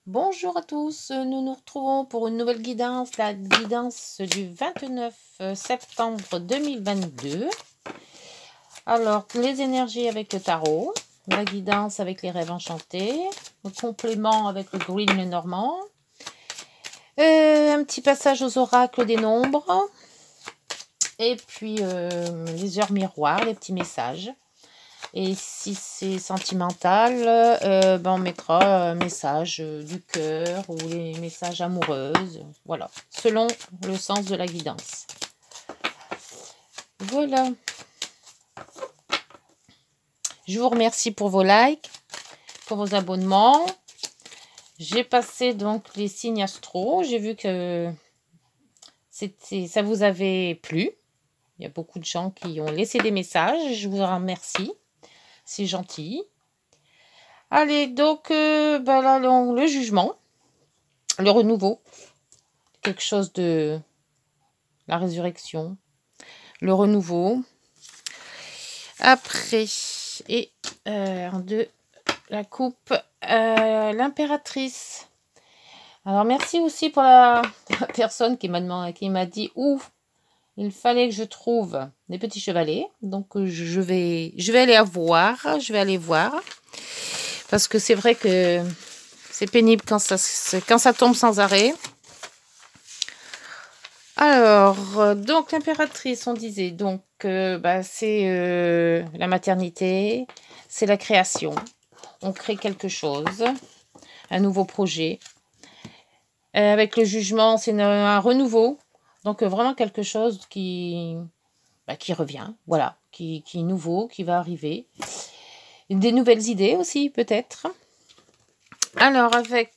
Bonjour à tous, nous nous retrouvons pour une nouvelle guidance, la guidance du 29 septembre 2022. Alors, les énergies avec le tarot, la guidance avec les rêves enchantés, le complément avec le green normand, un petit passage aux oracles des nombres, et puis les heures miroirs, les petits messages. Et si c'est sentimental, on mettra un message du cœur ou les messages amoureuses. Voilà, selon le sens de la guidance. Voilà. Je vous remercie pour vos likes, pour vos abonnements. J'ai passé donc les signes astro. J'ai vu que ça vous avait plu. Il y a beaucoup de gens qui ont laissé des messages. Je vous en remercie. C'est gentil. Allez, donc, là, le jugement, le renouveau, quelque chose de la résurrection, le renouveau. Après, et de la coupe, l'impératrice. Alors, merci aussi pour la personne qui m'a dit où il fallait que je trouve des petits chevalets. Donc, je vais aller voir. Je vais aller voir. Parce que c'est vrai que c'est pénible quand ça tombe sans arrêt. Alors, donc l'impératrice, on disait, donc c'est la maternité, c'est la création. On crée quelque chose, un nouveau projet. Avec le jugement, c'est un renouveau. Donc vraiment quelque chose qui revient, voilà, qui est nouveau, qui va arriver. Des nouvelles idées aussi, peut-être. Alors, avec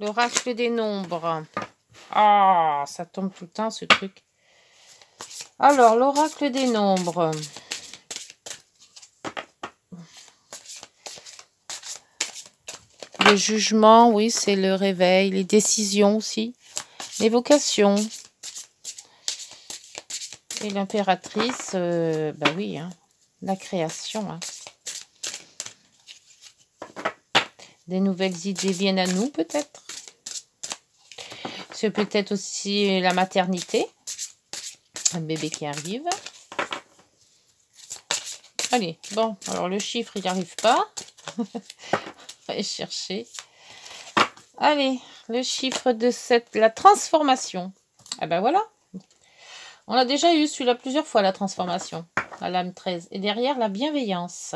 l'oracle des nombres. Ah, ça tombe tout le temps, ce truc. Alors, l'oracle des nombres. Le jugement, oui, c'est le réveil. Les décisions aussi. L'évocation. Et l'impératrice, oui, hein, la création. Hein. Des nouvelles idées viennent à nous, peut-être. C'est peut-être aussi la maternité. Un bébé qui arrive. Allez, bon, alors le chiffre, il n'y arrive pas. On va aller chercher. Allez, le chiffre de la transformation. Ah ben voilà. On a déjà eu celui-là plusieurs fois, la transformation. La lame 13. Et derrière, la bienveillance.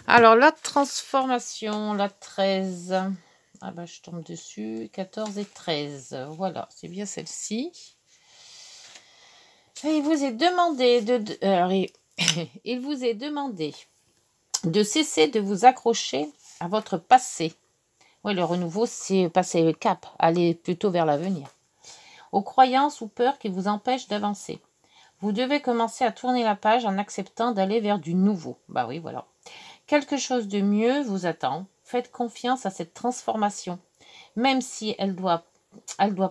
Alors, la transformation, la 13. Ah ben, je tombe dessus. 14 et 13. Voilà, c'est bien celle-ci. Et il vous est demandé il vous est demandé de cesser de vous accrocher à votre passé. Oui, le renouveau, c'est passer le cap, aller plutôt vers l'avenir. Aux croyances ou peurs qui vous empêchent d'avancer. Vous devez commencer à tourner la page en acceptant d'aller vers du nouveau. Bah oui, voilà. Quelque chose de mieux vous attend. Faites confiance à cette transformation. Même si elle doit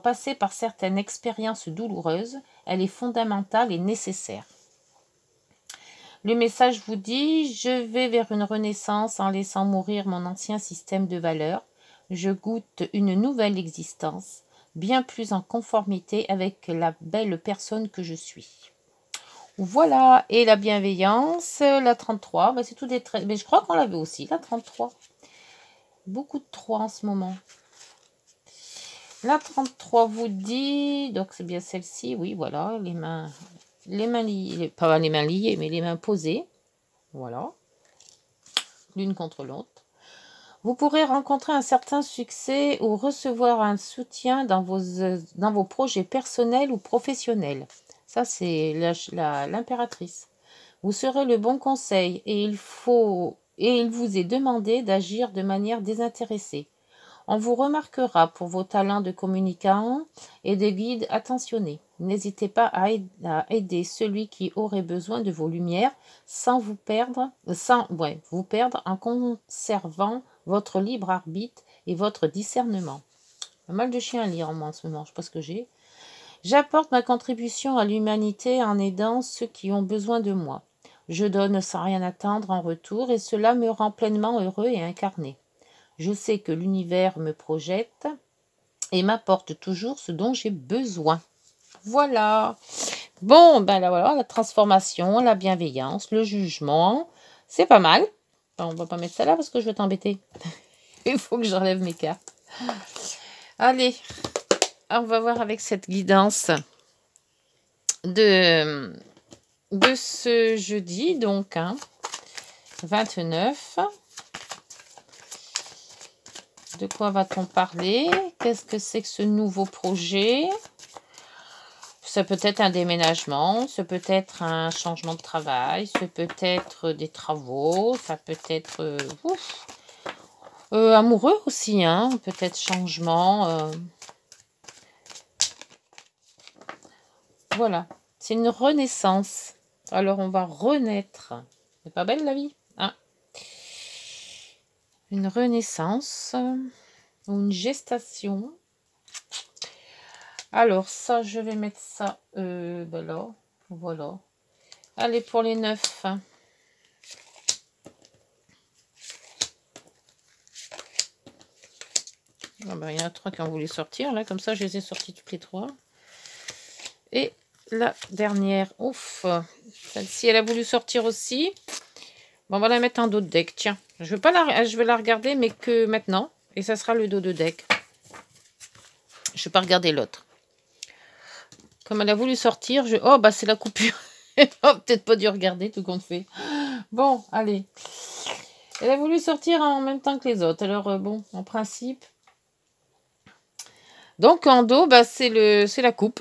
passer par certaines expériences douloureuses, elle est fondamentale et nécessaire. Le message vous dit « Je vais vers une renaissance en laissant mourir mon ancien système de valeurs. Je goûte une nouvelle existence, bien plus en conformité avec la belle personne que je suis. » Voilà, et la bienveillance, la 33, c'est tout des traits. Mais je crois qu'on l'avait aussi, la 33. Beaucoup de 3 en ce moment. La 33 vous dit, donc c'est bien celle-ci, oui, voilà, les mains liées, pas les mains liées, mais les mains posées. Voilà, l'une contre l'autre. Vous pourrez rencontrer un certain succès ou recevoir un soutien dans vos projets personnels ou professionnels. Ça, c'est l'impératrice. Vous serez le bon conseil et il vous est demandé d'agir de manière désintéressée. On vous remarquera pour vos talents de communicant et de guide attentionné. N'hésitez pas à aider celui qui aurait besoin de vos lumières sans vous perdre en conservant votre libre arbitre et votre discernement. Pas mal de chiens à lire en ce moment, je ne sais pas ce que j'ai. J'apporte ma contribution à l'humanité en aidant ceux qui ont besoin de moi. Je donne sans rien attendre en retour et cela me rend pleinement heureux et incarné. Je sais que l'univers me projette et m'apporte toujours ce dont j'ai besoin. Voilà. Bon, ben là, voilà, la transformation, la bienveillance, le jugement, c'est pas mal. On va pas mettre ça là parce que je vais t'embêter. Il faut que j'enlève mes cartes. Allez, on va voir avec cette guidance de ce jeudi, donc, 29. De quoi va-t-on parler? Qu'est-ce que c'est que ce nouveau projet? Ça peut être un déménagement, ça peut être un changement de travail, ça peut être des travaux, ça peut être amoureux aussi, peut-être changement. Voilà, c'est une renaissance. Alors on va renaître. C'est pas belle la vie, hein? Une renaissance ou une gestation. Alors ça, je vais mettre ça là. Voilà. Allez, pour les 9. Ah ben, il y en a 3 qui ont voulu sortir. Là, comme ça, je les ai sortis toutes les 3. Et la dernière. Ouf. Celle-ci, elle a voulu sortir aussi. Bon, on va la mettre en dos de deck. Tiens, je vais la regarder, mais que maintenant. Et ça sera le dos de deck. Je ne vais pas regarder l'autre. Comme elle a voulu sortir, oh, bah c'est la coupure. Oh, peut-être pas dû regarder tout compte fait. Bon, allez. Elle a voulu sortir en même temps que les autres. Alors, bon, en principe. Donc, en dos, bah, c'est la coupe.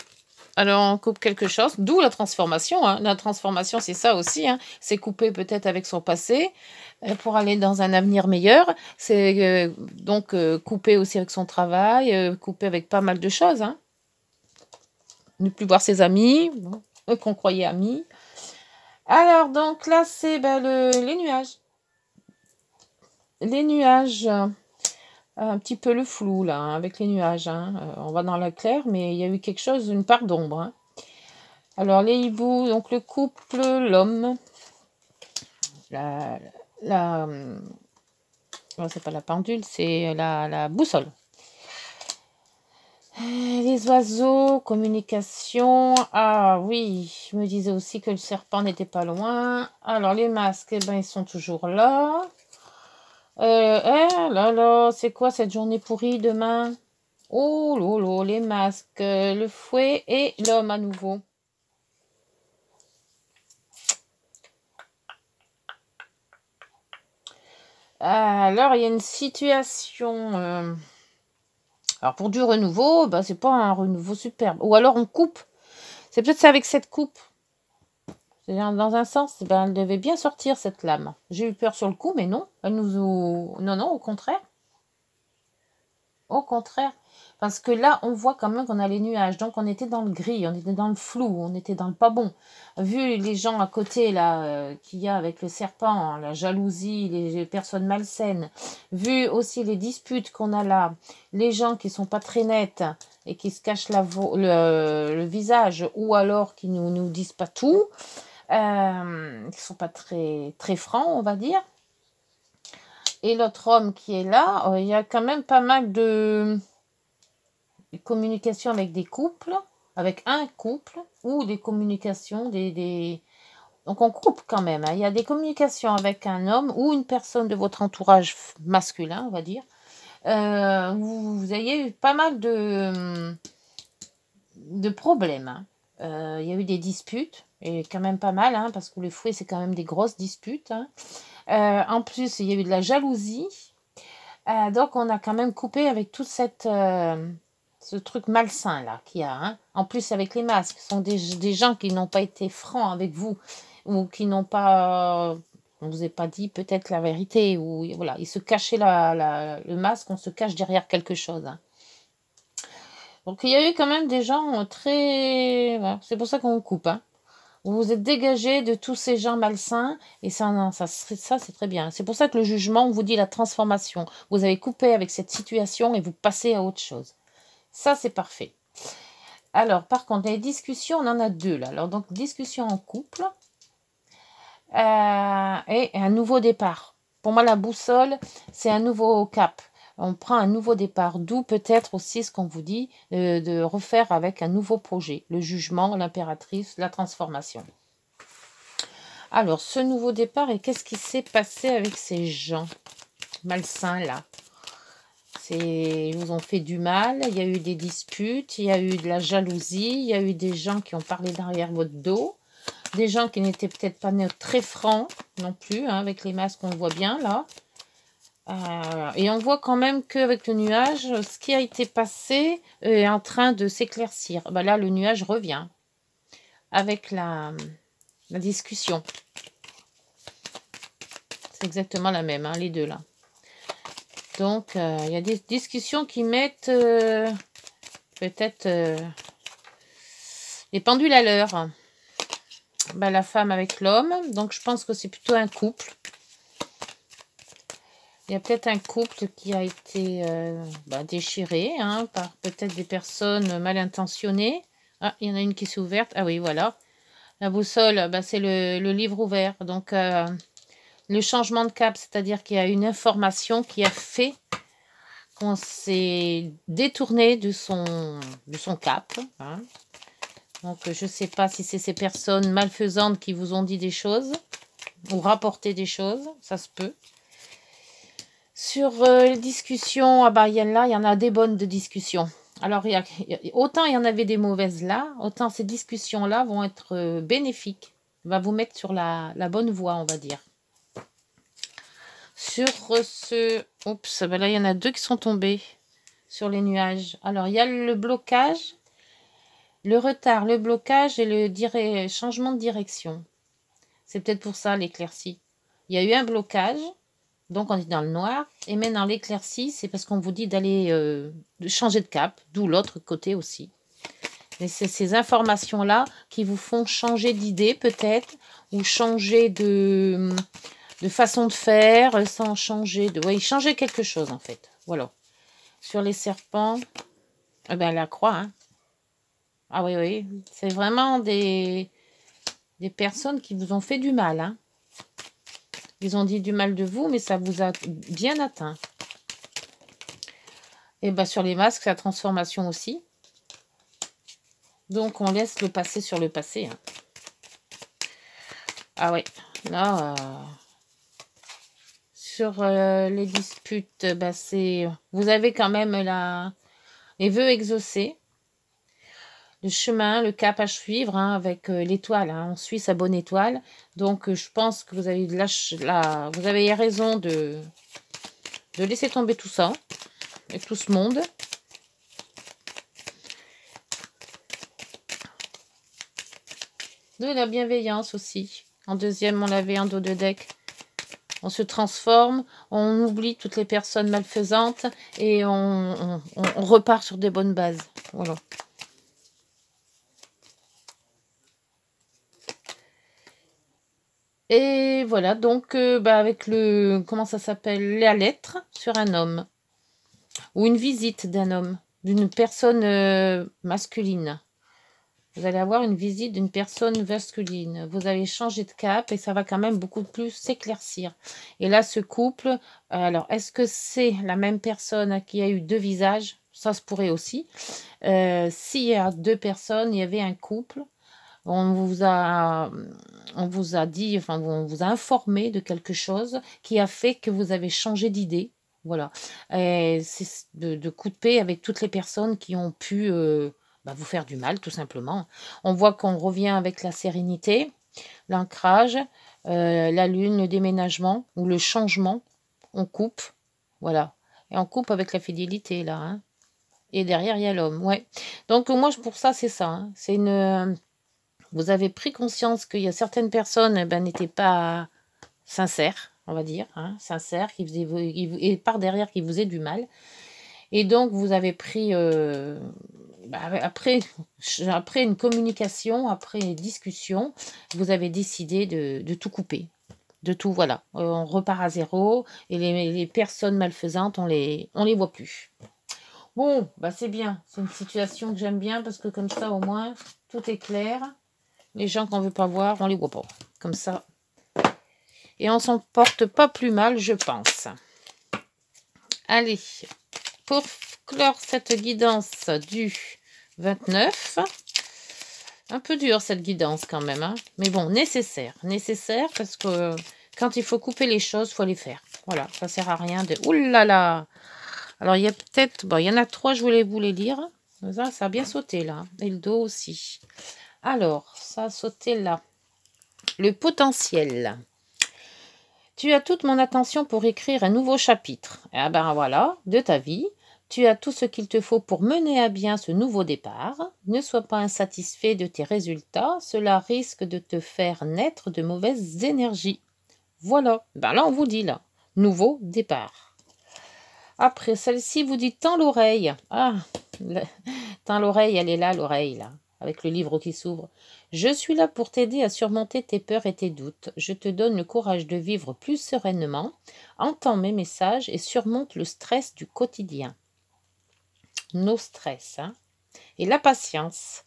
Alors, on coupe quelque chose, d'où la transformation. La transformation, c'est ça aussi. C'est couper peut-être avec son passé pour aller dans un avenir meilleur. C'est donc couper aussi avec son travail, couper avec pas mal de choses. Ne plus voir ses amis, qu'on croyait amis. Alors, donc là, c'est les nuages. Les nuages, un petit peu le flou, là, avec les nuages. On va dans la claire, mais il y a eu quelque chose, une part d'ombre. Alors, les hiboux, donc le couple, l'homme, c'est pas la pendule, c'est la boussole. Les oiseaux, communication. Ah oui, je me disais aussi que le serpent n'était pas loin. Alors, les masques, ils sont toujours là. Là, c'est quoi cette journée pourrie demain? Oh lolo, les masques, le fouet et l'homme à nouveau. Alors, il y a une situation. Alors, pour du renouveau, c'est pas un renouveau superbe. Ou alors, on coupe. C'est peut-être ça avec cette coupe. Dans un sens, elle devait bien sortir, cette lame. J'ai eu peur sur le coup, mais non. Non, au contraire. Au contraire. Parce que là, on voit quand même qu'on a les nuages. Donc, on était dans le gris, on était dans le flou, on était dans le pas bon. Vu les gens à côté, là, qu'il y a avec le serpent, la jalousie, les personnes malsaines. Vu aussi les disputes qu'on a là, les gens qui sont pas très nets et qui se cachent le visage, ou alors qui nous disent pas tout, qui sont pas très, très francs, on va dire. Et l'autre homme qui est là, il y a quand même pas mal de communications avec des couples, avec un couple, ou des communications, donc on coupe quand même. Il y a des communications avec un homme ou une personne de votre entourage masculin, on va dire. Vous ayez eu pas mal de problèmes. Il y a eu des disputes, et quand même pas mal, parce que le fouet, c'est quand même des grosses disputes. En plus, il y a eu de la jalousie. Donc, on a quand même coupé avec toute ce truc malsain là qu'il y a. En plus, avec les masques, ce sont des gens qui n'ont pas été francs avec vous ou qui n'ont pas... on vous a pas dit peut-être la vérité. Ou voilà, ils se cachaient le masque, on se cache derrière quelque chose. Donc, il y a eu quand même des gens très... Voilà, c'est pour ça qu'on coupe. Vous vous êtes dégagé de tous ces gens malsains et ça c'est très bien. C'est pour ça que le jugement, on vous dit la transformation. Vous avez coupé avec cette situation et vous passez à autre chose. Ça, c'est parfait. Alors, par contre, les discussions, on en a 2 là. Alors, donc, discussion en couple et un nouveau départ. Pour moi, la boussole, c'est un nouveau cap. On prend un nouveau départ, d'où peut-être aussi ce qu'on vous dit, de refaire avec un nouveau projet, le jugement, l'impératrice, la transformation. Alors, ce nouveau départ, et qu'est-ce qui s'est passé avec ces gens malsains là? Ils vous ont fait du mal, il y a eu des disputes, il y a eu de la jalousie, il y a eu des gens qui ont parlé derrière votre dos, des gens qui n'étaient peut-être pas très francs non plus, hein, avec les masques, on le voit bien là. Et on voit quand même qu'avec le nuage, ce qui a été passé est en train de s'éclaircir. Ben là, le nuage revient avec la discussion. C'est exactement la même, hein, les deux là. Donc, il y a des discussions qui mettent peut-être les pendules à l'heure. Ben, la femme avec l'homme. Donc, je pense que c'est plutôt un couple. Il y a peut-être un couple qui a été déchiré hein, par peut-être des personnes mal intentionnées. Ah, il y en a une qui s'est ouverte. Ah oui, voilà. La boussole, c'est le livre ouvert. Donc, le changement de cap, c'est-à-dire qu'il y a une information qui a fait qu'on s'est détourné de son cap. Hein. Donc, je ne sais pas si c'est ces personnes malfaisantes qui vous ont dit des choses ou rapporté des choses. Ça se peut. Sur les discussions, il y en a des bonnes de discussions. Alors, autant il y en avait des mauvaises là, autant ces discussions-là vont être bénéfiques. Va vous mettre sur la bonne voie, on va dire. Sur ce... Oups, là, il y en a deux qui sont tombés sur les nuages. Alors, il y a le blocage, le retard, le blocage et le changement de direction. C'est peut-être pour ça l'éclaircie. Il y a eu un blocage, donc on est dans le noir. Et maintenant, l'éclaircie, c'est parce qu'on vous dit d'aller changer de cap, d'où l'autre côté aussi. Et c'est ces informations-là qui vous font changer d'idée peut-être, ou changer de façon de faire, sans changer de... Oui, changer quelque chose en fait. Voilà. Sur les serpents, la croix. Hein. Ah oui, oui. C'est vraiment des personnes qui vous ont fait du mal. Hein. Ils ont dit du mal de vous, mais ça vous a bien atteint. Et sur les masques, la transformation aussi. Donc, on laisse le passé sur le passé. Hein. Ah ouais, là... Sur les disputes, vous avez quand même les vœux exaucés, le chemin, le cap à suivre hein, avec l'étoile. Hein, on suit sa bonne étoile. Donc, je pense que vous avez vous avez raison de laisser tomber tout ça et tout ce monde. De la bienveillance aussi. En deuxième, on l'avait en dos de deck. On se transforme, on oublie toutes les personnes malfaisantes et on repart sur des bonnes bases. Voilà. Et voilà, donc avec le... Comment ça s'appelle? La lettre sur un homme. Ou une visite d'un homme, d'une personne masculine. Vous allez avoir une visite d'une personne masculine. Vous allez changer de cap et ça va quand même beaucoup plus s'éclaircir. Et là, ce couple, alors, est-ce que c'est la même personne qui a eu deux visages? Ça se pourrait aussi. S'il y a deux personnes, il y avait un couple. On vous a dit, enfin, on vous a informé de quelque chose qui a fait que vous avez changé d'idée. Voilà. C'est de couper avec toutes les personnes qui ont pu... vous faire du mal, tout simplement. On voit qu'on revient avec la sérénité, l'ancrage, la lune, le déménagement ou le changement. On coupe, voilà. Et on coupe avec la fidélité, là. Hein. Et derrière, il y a l'homme, ouais. Donc, moi, pour ça, c'est ça. Hein. C'est une... Vous avez pris conscience qu'il y a certaines personnes n'étaient pas sincères, on va dire. Hein, sincères, et par derrière, qui vous faisaient du mal. Et donc, vous avez pris... après une communication, après une discussion, vous avez décidé de tout couper. De tout, voilà. On repart à zéro et les personnes malfaisantes, on les voit plus. Bon, c'est bien. C'est une situation que j'aime bien parce que comme ça, au moins, tout est clair. Les gens qu'on ne veut pas voir, on les voit pas. Comme ça. Et on s'en porte pas plus mal, je pense. Allez, pour clore cette guidance du 29, un peu dur cette guidance quand même, hein, mais bon, nécessaire parce que quand il faut couper les choses, il faut les faire. Voilà, ça sert à rien de... Ouh là là! Alors, il y a peut-être... Bon, il y en a 3, je voulais vous les lire. Ça a bien sauté là, et le dos aussi. Alors, ça a sauté là. Le potentiel. Tu as toute mon attention pour écrire un nouveau chapitre. Eh ben voilà, de ta vie. Tu as tout ce qu'il te faut pour mener à bien ce nouveau départ. Ne sois pas insatisfait de tes résultats. Cela risque de te faire naître de mauvaises énergies. Voilà. Ben là, on vous dit là. Nouveau départ. Après, celle-ci vous dit tends l'oreille. Ah, tends l'oreille, elle est là, l'oreille, là, avec le livre qui s'ouvre. Je suis là pour t'aider à surmonter tes peurs et tes doutes. Je te donne le courage de vivre plus sereinement. Entends mes messages et surmonte le stress du quotidien. Nos stress, hein. Et la patience.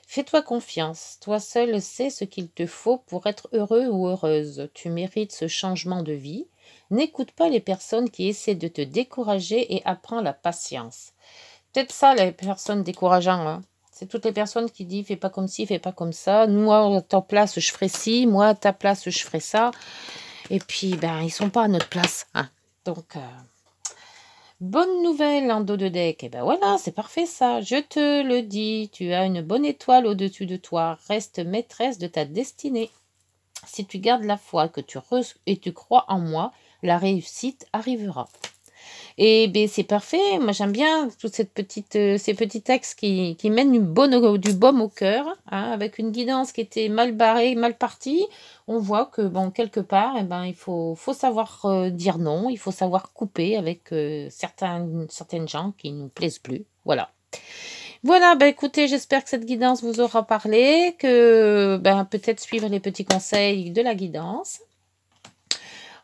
Fais-toi confiance. Toi seul sais ce qu'il te faut pour être heureux ou heureuse. Tu mérites ce changement de vie. N'écoute pas les personnes qui essaient de te décourager et apprends la patience. Peut-être ça, les personnes décourageantes, hein. C'est toutes les personnes qui disent « fais pas comme ci, fais pas comme ça. Moi, à ta place, je ferai ci. Moi, à ta place, je ferai ça. » Et puis, ben, ils sont pas à notre place, hein. Donc, bonne nouvelle en dos de deck. Et ben voilà, c'est parfait ça. Je te le dis, tu as une bonne étoile au-dessus de toi. Reste maîtresse de ta destinée. Si tu gardes la foi et tu crois en moi, la réussite arrivera. Et ben c'est parfait. Moi j'aime bien toutes ces petits textes qui mènent du baume au cœur, hein, avec une guidance qui était mal barrée, mal partie. On voit que bon quelque part, eh ben il faut savoir dire non, il faut savoir couper avec certaines gens qui nous plaisent plus. Voilà. Voilà, ben écoutez, j'espère que cette guidance vous aura parlé, que ben peut-être suivre les petits conseils de la guidance.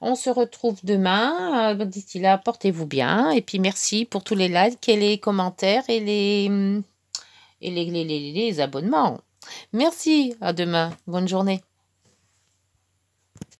On se retrouve demain. D'ici là, portez-vous bien. Et puis, merci pour tous les likes et les commentaires et les abonnements. Merci. À demain. Bonne journée.